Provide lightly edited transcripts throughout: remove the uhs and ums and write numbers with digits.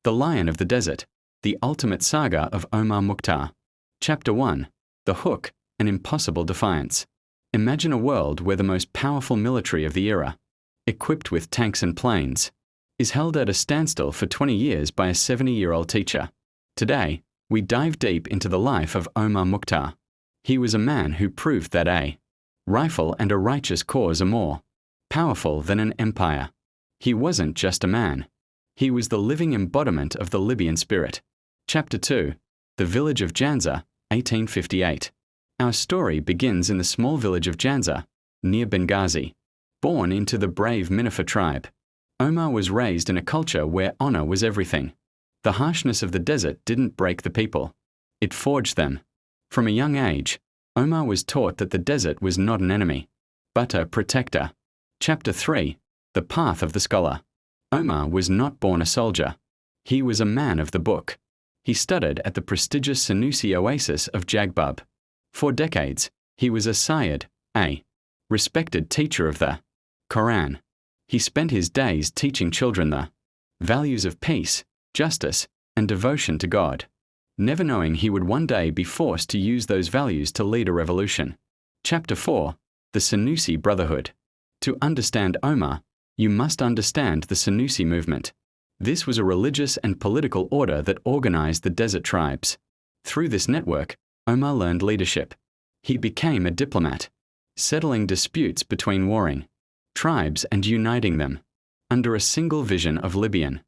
The Lion of the Desert, the ultimate saga of Omar Mukhtar. Chapter 1. The Hook, an impossible defiance. Imagine a world where the most powerful military of the era, equipped with tanks and planes, is held at a standstill for 20 years by a 70-year-old teacher. Today, we dive deep into the life of Omar Mukhtar. He was a man who proved that a rifle and a righteous cause are more powerful than an empire. He wasn't just a man. He was the living embodiment of the Libyan spirit. Chapter 2. The Village of Janza, 1858. Our story begins in the small village of Janza, near Benghazi. Born into the brave Minifa tribe, Omar was raised in a culture where honor was everything. The harshness of the desert didn't break the people. It forged them. From a young age, Omar was taught that the desert was not an enemy, but a protector. Chapter 3. The Path of the Scholar. Omar was not born a soldier. He was a man of the book. He studied at the prestigious Sanusi oasis of Jagbub. For decades, he was a Sayyid, a respected teacher of the Quran. He spent his days teaching children the values of peace, justice, and devotion to God, never knowing he would one day be forced to use those values to lead a revolution. Chapter 4. The Sanusi Brotherhood. To understand Omar, you must understand the Sanusi movement. This was a religious and political order that organized the desert tribes. Through this network, Omar learned leadership. He became a diplomat, settling disputes between warring tribes and uniting them under a single vision of Libyan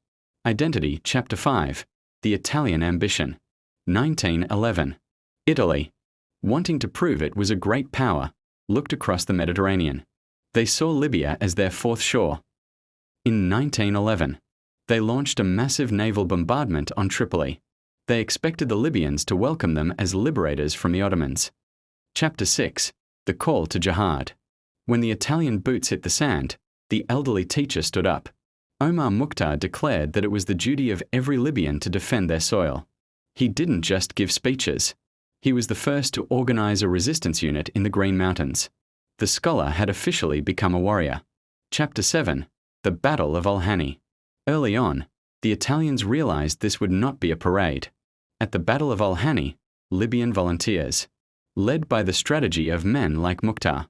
identity. Chapter 5. The Italian Ambition. 1911. Italy, wanting to prove it was a great power, looked across the Mediterranean. They saw Libya as their fourth shore. In 1911, they launched a massive naval bombardment on Tripoli. They expected the Libyans to welcome them as liberators from the Ottomans. Chapter 6. The Call to Jihad. When the Italian boots hit the sand, the elderly teacher stood up. Omar Mukhtar declared that it was the duty of every Libyan to defend their soil. He didn't just give speeches. He was the first to organize a resistance unit in the Green Mountains. The scholar had officially become a warrior. Chapter 7. The Battle of Al-Hani. Early on, the Italians realized this would not be a parade. At the Battle of Al-Hani, Libyan volunteers, led by the strategy of men like Mukhtar,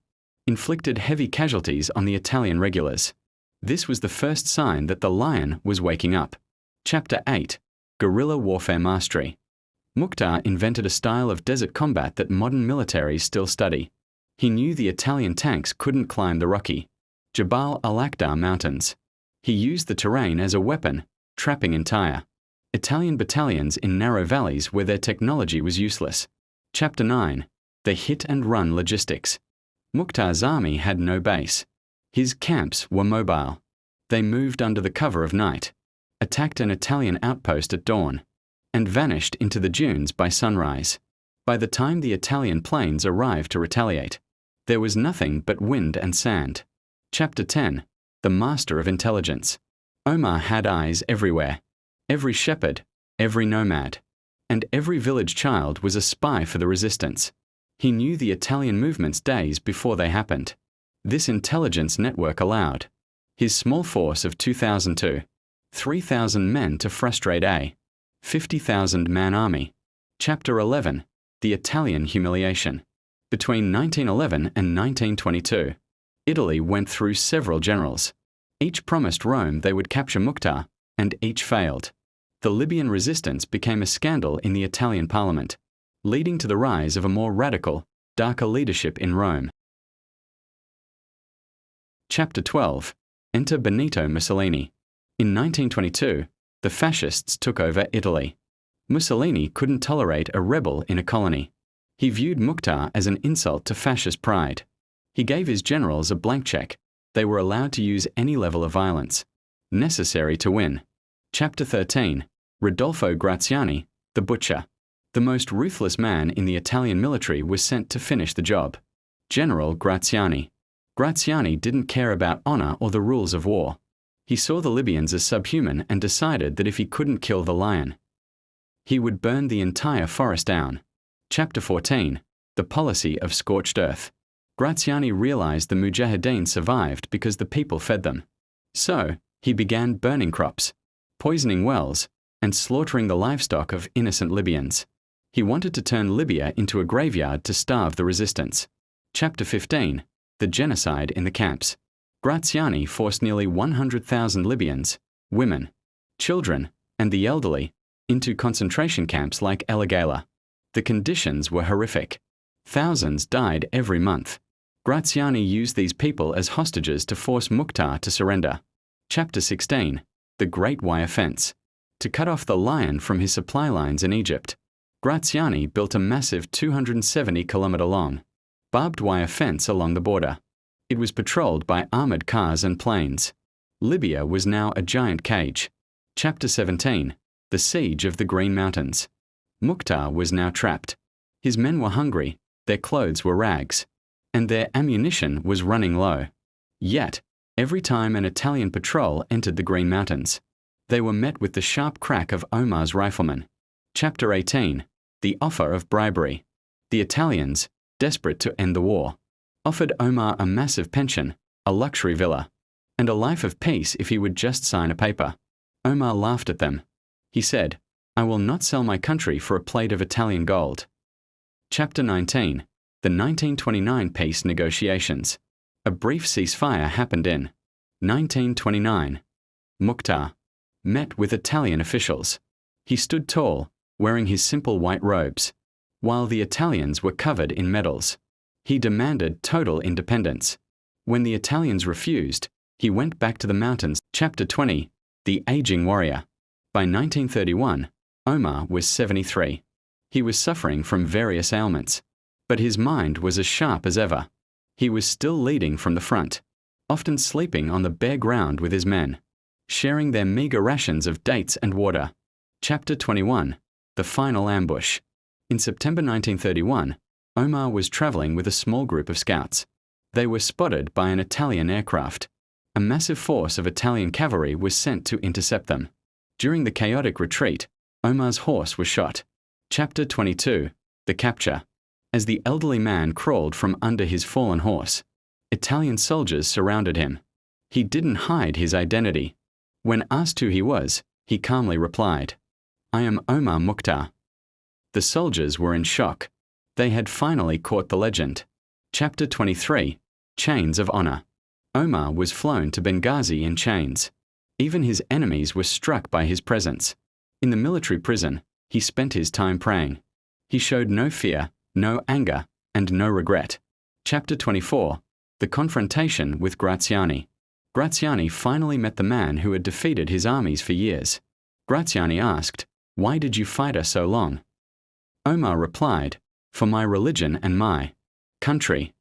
inflicted heavy casualties on the Italian regulars. This was the first sign that the lion was waking up. Chapter 8. Guerrilla Warfare Mastery. Mukhtar invented a style of desert combat that modern militaries still study. He knew the Italian tanks couldn't climb the rocky Jabal al-Aqda mountains. He used the terrain as a weapon, trapping entire Italian battalions in narrow valleys where their technology was useless. Chapter 9. The Hit-and-Run Logistics. Mukhtar's army had no base. His camps were mobile. They moved under the cover of night, attacked an Italian outpost at dawn, and vanished into the dunes by sunrise. By the time the Italian planes arrived to retaliate, there was nothing but wind and sand. Chapter 10. The Master of Intelligence. Omar had eyes everywhere. Every shepherd, every nomad, and every village child was a spy for the resistance. He knew the Italian movements days before they happened. This intelligence network allowed his small force of 3,000 men to frustrate a 50,000-man army. Chapter 11. The Italian Humiliation. Between 1911 and 1922, Italy went through several generals. Each promised Rome they would capture Mukhtar, and each failed. The Libyan resistance became a scandal in the Italian parliament, leading to the rise of a more radical, darker leadership in Rome. Chapter 12. Enter Benito Mussolini. In 1922, the fascists took over Italy. Mussolini couldn't tolerate a rebel in a colony. He viewed Mukhtar as an insult to fascist pride. He gave his generals a blank check. They were allowed to use any level of violence necessary to win. Chapter 13. Rodolfo Graziani, the Butcher. The most ruthless man in the Italian military was sent to finish the job. General Graziani. Graziani didn't care about honor or the rules of war. He saw the Libyans as subhuman and decided that if he couldn't kill the lion, he would burn the entire forest down. Chapter 14. The Policy of Scorched Earth. Graziani realized the Mujahideen survived because the people fed them. So, he began burning crops, poisoning wells, and slaughtering the livestock of innocent Libyans. He wanted to turn Libya into a graveyard to starve the resistance. Chapter 15. The genocide in the camps. Graziani forced nearly 100,000 Libyans, women, children, and the elderly, into concentration camps like Elagala. The conditions were horrific. Thousands died every month. Graziani used these people as hostages to force Mukhtar to surrender. Chapter 16. The Great Wire Fence. To cut off the lion from his supply lines in Egypt, Graziani built a massive 270-kilometer-long, barbed wire fence along the border. It was patrolled by armored cars and planes. Libya was now a giant cage. Chapter 17. The Siege of the Green Mountains. Mukhtar was now trapped. His men were hungry, their clothes were rags, and their ammunition was running low. Yet, every time an Italian patrol entered the Green Mountains, they were met with the sharp crack of Omar's riflemen. Chapter 18. The Offer of Bribery. The Italians, desperate to end the war, offered Omar a massive pension, a luxury villa, and a life of peace if he would just sign a paper. Omar laughed at them. He said, "I will not sell my country for a plate of Italian gold." Chapter 19. The 1929 Peace Negotiations. A brief ceasefire happened in 1929. Mukhtar met with Italian officials. He stood tall, wearing his simple white robes, while the Italians were covered in medals. He demanded total independence. When the Italians refused, he went back to the mountains. Chapter 20. The Aging Warrior. By 1931, Omar was 73. He was suffering from various ailments, but his mind was as sharp as ever. He was still leading from the front, often sleeping on the bare ground with his men, sharing their meager rations of dates and water. Chapter 21. The Final Ambush. In September 1931, Omar was traveling with a small group of scouts. They were spotted by an Italian aircraft. A massive force of Italian cavalry was sent to intercept them. During the chaotic retreat, Omar's horse was shot. Chapter 22. The Capture. As the elderly man crawled from under his fallen horse, Italian soldiers surrounded him. He didn't hide his identity. When asked who he was, he calmly replied, "I am Omar Mukhtar." The soldiers were in shock. They had finally caught the legend. Chapter 23. Chains of Honor. Omar was flown to Benghazi in chains. Even his enemies were struck by his presence. In the military prison, he spent his time praying. He showed no fear, no anger, and no regret. Chapter 24. The Confrontation with Graziani. Graziani finally met the man who had defeated his armies for years. Graziani asked, "Why did you fight us so long?" Omar replied, "For my religion and my country."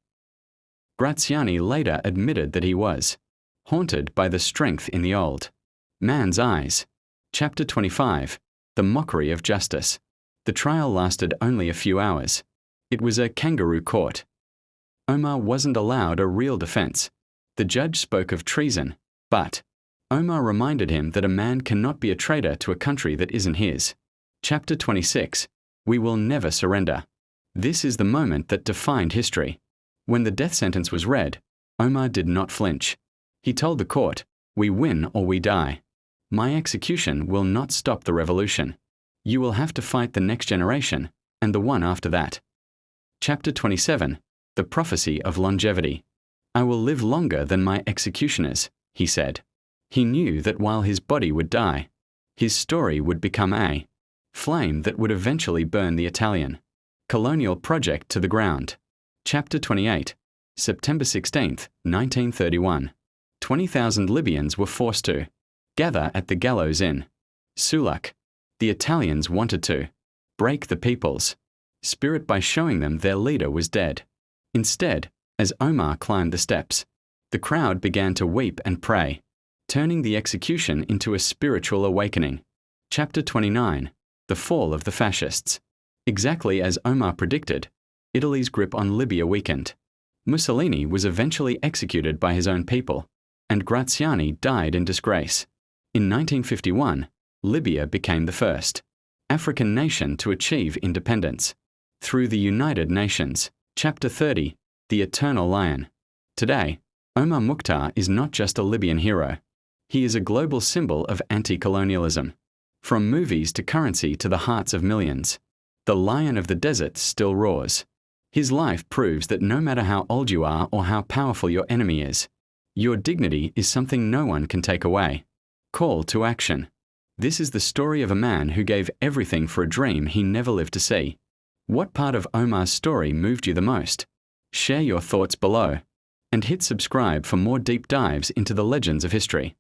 Graziani later admitted that he was haunted by the strength in the old man's eyes. Chapter 25. The Mockery of Justice. The trial lasted only a few hours. It was a kangaroo court. Omar wasn't allowed a real defense. The judge spoke of treason, but Omar reminded him that a man cannot be a traitor to a country that isn't his. Chapter 26. We will never surrender. This is the moment that defined history. When the death sentence was read, Omar did not flinch. He told the court, "We win or we die. My execution will not stop the revolution. You will have to fight the next generation, and the one after that." Chapter 27. The Prophecy of Longevity. "I will live longer than my executioners," he said. He knew that while his body would die, his story would become a flame that would eventually burn the Italian colonial project to the ground. Chapter 28. September 16, 1931. 20,000 Libyans were forced to gather at the gallows in Suluk. The Italians wanted to break the people's spirit by showing them their leader was dead. Instead, as Omar climbed the steps, the crowd began to weep and pray, turning the execution into a spiritual awakening. Chapter 29. The Fall of the Fascists. Exactly as Omar predicted, Italy's grip on Libya weakened. Mussolini was eventually executed by his own people, and Graziani died in disgrace. In 1951, Libya became the first African nation to achieve independence through the United Nations. Chapter 30. The Eternal Lion. Today, Omar Mukhtar is not just a Libyan hero. He is a global symbol of anti-colonialism. From movies to currency to the hearts of millions, the lion of the desert still roars. His life proves that no matter how old you are or how powerful your enemy is, your dignity is something no one can take away. Call to action. This is the story of a man who gave everything for a dream he never lived to see. What part of Omar's story moved you the most? Share your thoughts below, and hit subscribe for more deep dives into the legends of history.